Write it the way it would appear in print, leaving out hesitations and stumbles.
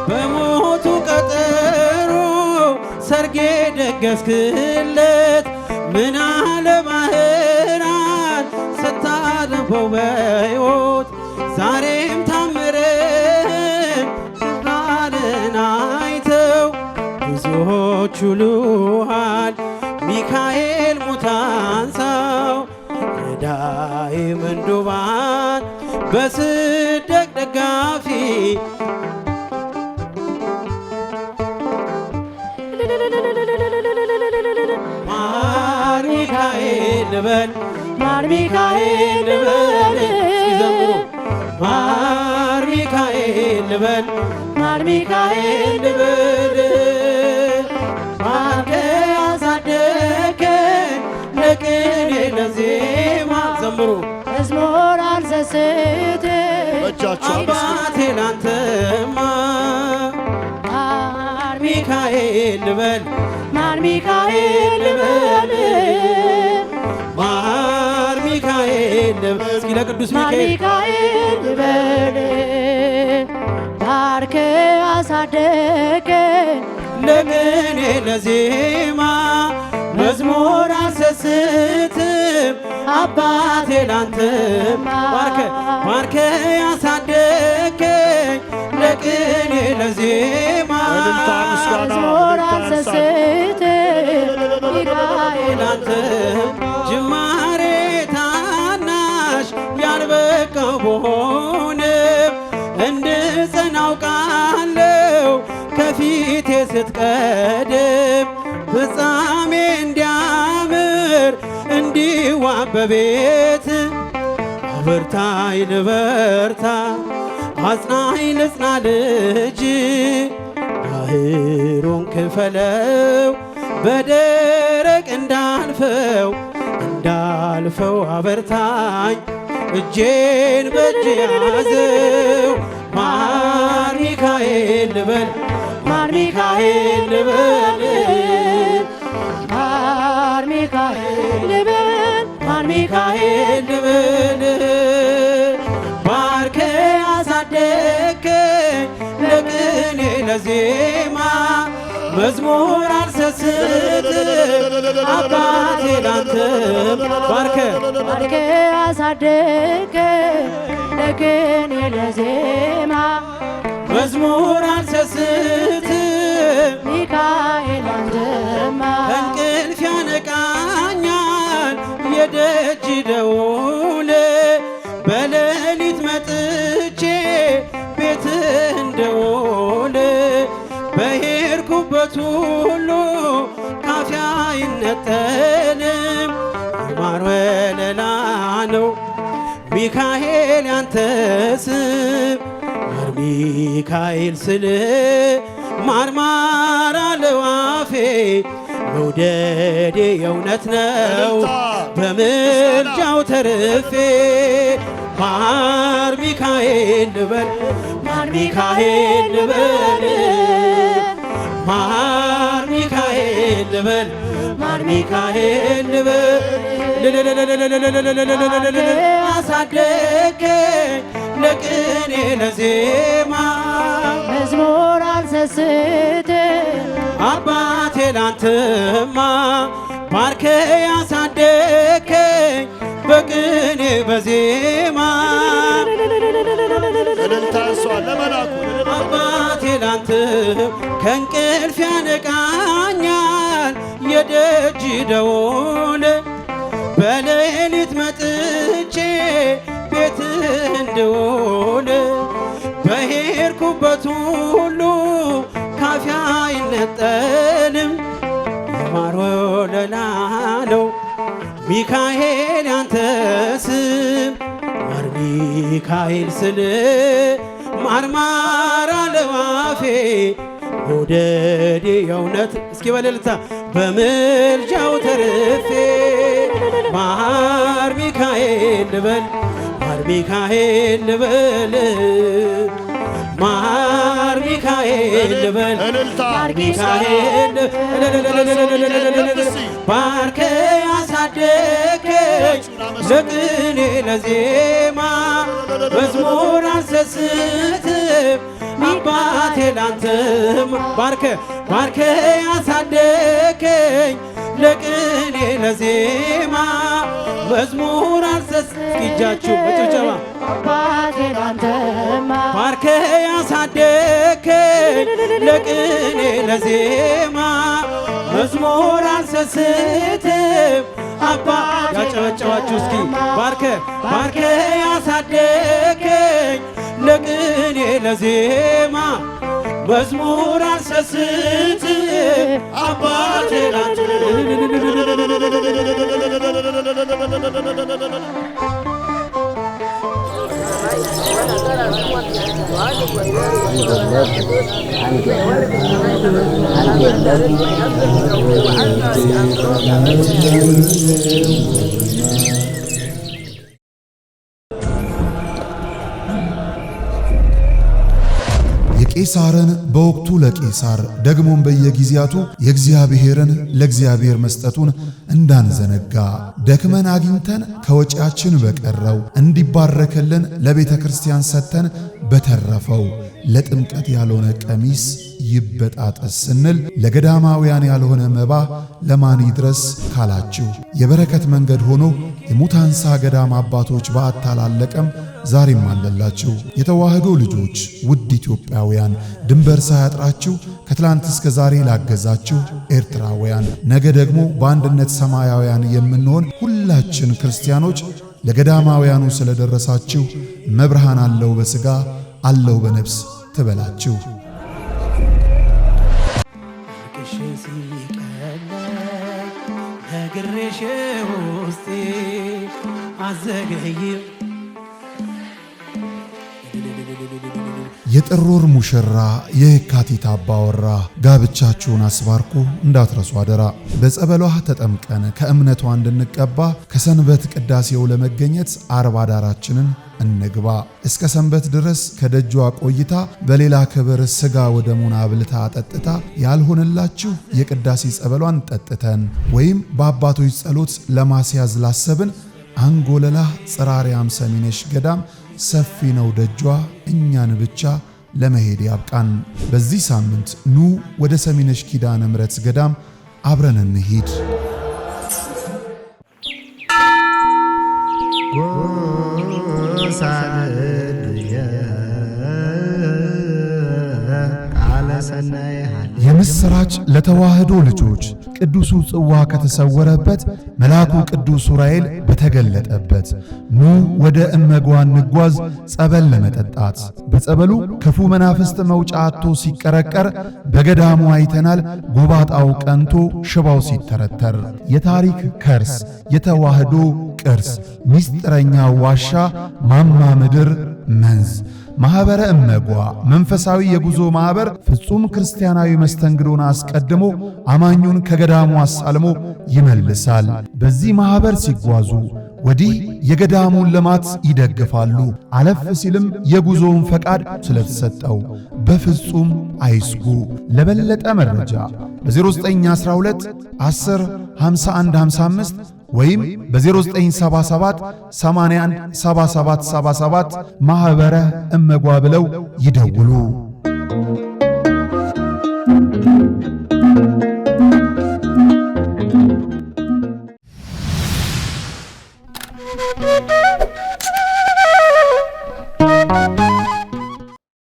በሞቱ ቀጠሮ ሰርጌ ደገስክለት ምን አለ ባህራን ስታነበው በሕይወት ዛሬም ታምረን ስራንን አይተው ብዙዎች ይሉሃል ሚካኤል ሙታንሳው ረዳኢ ምንዱባን በስደቅ ደጋፊ ማር ሚካኤል ልበል ማር ሚካኤል ልበል ሲዘምሩ ማር ሚካኤል ልበል ማር ሚካኤል ልበል ማርከ ያሳደገን ለቅኔ ለዜማ ዘምሩ መዝሙር አልሰስት አባቴ ላንተማ ማር ሚካኤል ልበል ማር ሚካኤል ልበል ማር ሚካኤል ልበል እስኪ ለቅዱስ ሚካኤል ልበል ባርከ አሳደገን ለቅኔ ለዜማ መዝሙር አልሰስትም አባቴ ላንተማ ባርከ ያሳደገኝ ለቅኔ ለዜማ መዝሙር አልሰስትም ላንተ ጅማሬ ታናሽ ያልበቃው በሆንም እንድጸና አውቃለሁ ከፊቴ ስትቀድም ፍጻሜ እንዲያምር እንዲዋብ በቤት አበርታኝ ልበርታ አጽናኝ ልጽና ልጅ ባህሩን ክፈለው በደረቅ እንዳልፈው አበርታኝ እጄን በእጅ ያዘው ማር ሚካኤል ልበል ማር ሚካኤል ልበል ማር ሚካኤል ልበል ማር ሚካኤል ልበል ባርከ አሳደገኝ ለቅኔ ለዜማ መዝሙር አልሰስትም አባቴ ላንተም ባርከ አሳደገኝ ለቅኔ ለዜማ መዝሙር አልሰስትም ሚካኤል አንተማ ከእንቅልፍ ያነቃኛል የደጅ ደውል በሌሊት መጥቼ ቤትህ እንደውል በሄድኩበት ሁሉ ካፌ አይነጠልም የማር ወለላ ነው ሚካኤል ያንተ ስም ማር ሚካኤል ስል ማርማር አለው አፌ መውደዴ የእውነት ነው በምልጃው ተርፌ ማር ሚካኤል ልበል ማር ሚካኤል ልበል ማር ሚካኤል ልበል ማር ሚካኤል ልበል አሳደገኝ ለቅኔ ለዜማ መዝሙር አልሰስትም አባቴ ላንተማ ባርከ ያሳደገኝ በቅኔ በዜማ አባቴ ላንተም ከእንቅልፍ ያነቃኛል የደጅ ደውል በሌሊት መጥቼ ቤትህ እንድውል በሄድኩበት ሁሉ ካፌ አይነጠልም የማር ወለላ ነው ሚካኤል ያንተ ስም ማር ሚካኤል ስል ማርማር አለው አፌ መውደዴ የእውነት እስኪ በልልታ በምልጃው ተርፌ ማር ሚካኤል ልበል ማር ሚካኤል ልበል ማር ሚካኤል ልበል ሚካኤል ባርከ ያሳደገኝ ለቅኔ ለዜማ መዝሙር አልሰስትም አባቴ ላንተም ባርከ ያሳደገኝ ለቅኔ ለዜማ መዝሙር አልሰስትም እጃችሁ በጭብጨባ አባቴ ላንተማ ባርከ ያሳደገኝ ለቅኔ ለዜማ መዝሙር አልሰስትም አባ ያጨበጨባችሁ እስኪ ባርከ ያሳደገኝ ለቅኔ ለዜማ መዝሙር አልሰስትም አባቴ ላንተ የቄሳርን በወቅቱ ለቄሳር ደግሞም በየጊዜያቱ የእግዚአብሔርን ለእግዚአብሔር መስጠቱን እንዳንዘነጋ ደክመን አግኝተን ከወጪያችን በቀረው እንዲባረክልን ለቤተ ክርስቲያን ሰጥተን በተረፈው ለጥምቀት ያልሆነ ቀሚስ ይበጣጠስ ስንል ለገዳማውያን ያልሆነ መባ ለማን ይድረስ ካላችሁ የበረከት መንገድ ሆኖ የሙታንሳ ገዳም አባቶች በአታላለቀም ዛሬም አለላችሁ። የተዋህዶ ልጆች ውድ ኢትዮጵያውያን ድንበር ሳያጥራችሁ ከትላንት እስከ ዛሬ ላገዛችሁ ኤርትራውያን ነገ ደግሞ በአንድነት ሰማያውያን የምንሆን ሁላችን ክርስቲያኖች ለገዳማውያኑ ስለደረሳችሁ መብርሃን አለው በሥጋ አለው በነፍስ ትበላችሁ። ነግሬሽ ውስጤ አዘገይም የጥር ወር ሙሽራ የካቲት አባወራ ጋብቻችሁን አስባርኩ እንዳትረሱ አደራ። በጸበሏ ተጠምቀን ከእምነቷ እንድንቀባ ከሰንበት ቅዳሴው ለመገኘት አርባ ዳራችንን እንግባ። እስከ ሰንበት ድረስ ከደጇ ቆይታ በሌላ ክብር ሥጋ ወደሙን አብልታ አጠጥታ ያልሆነላችሁ የቅዳሴ ጸበሏን ጠጥተን ወይም በአባቶች ጸሎት ለማስያዝ ላሰብን አንጎለላ ጽራሪያም ሰሚነሽ ገዳም ሰፊ ነው ደጇ እኛን ብቻ ለመሄድ ያብቃን። በዚህ ሳምንት ኑ ወደ ሰሚነሽ ኪዳነ ምሕረት ገዳም አብረን እንሂድ። የምስራች ለተዋህዶ ልጆች ቅዱሱ ጽዋ ከተሰወረበት መልአኩ ቅዱስ ዑራኤል በተገለጠበት ኑ ወደ እመጓ እንጓዝ ጸበል ለመጠጣት። በጸበሉ ክፉ መናፍስት መውጫ አጥቶ ሲቀረቀር በገዳሙ አይተናል። ጎባጣው ቀንቶ ሽባው ሲተረተር የታሪክ ከርስ የተዋህዶ ቅርስ ምስጢረኛ ዋሻ ማማ ምድር መንዝ ማኅበረ እመጓ መንፈሳዊ የጉዞ ማኅበር ፍጹም ክርስቲያናዊ መስተንግዶን አስቀድሞ አማኙን ከገዳሙ አሳልሞ ይመልሳል። በዚህ ማኅበር ሲጓዙ ወዲህ የገዳሙን ልማት ይደግፋሉ። አለፍ ሲልም የጉዞውን ፈቃድ ስለተሰጠው በፍጹም አይስጉ። ለበለጠ መረጃ በ0912 10 51 55 ወይም በ0977 81 77 77 ማኅበረ እመጓ ብለው ይደውሉ።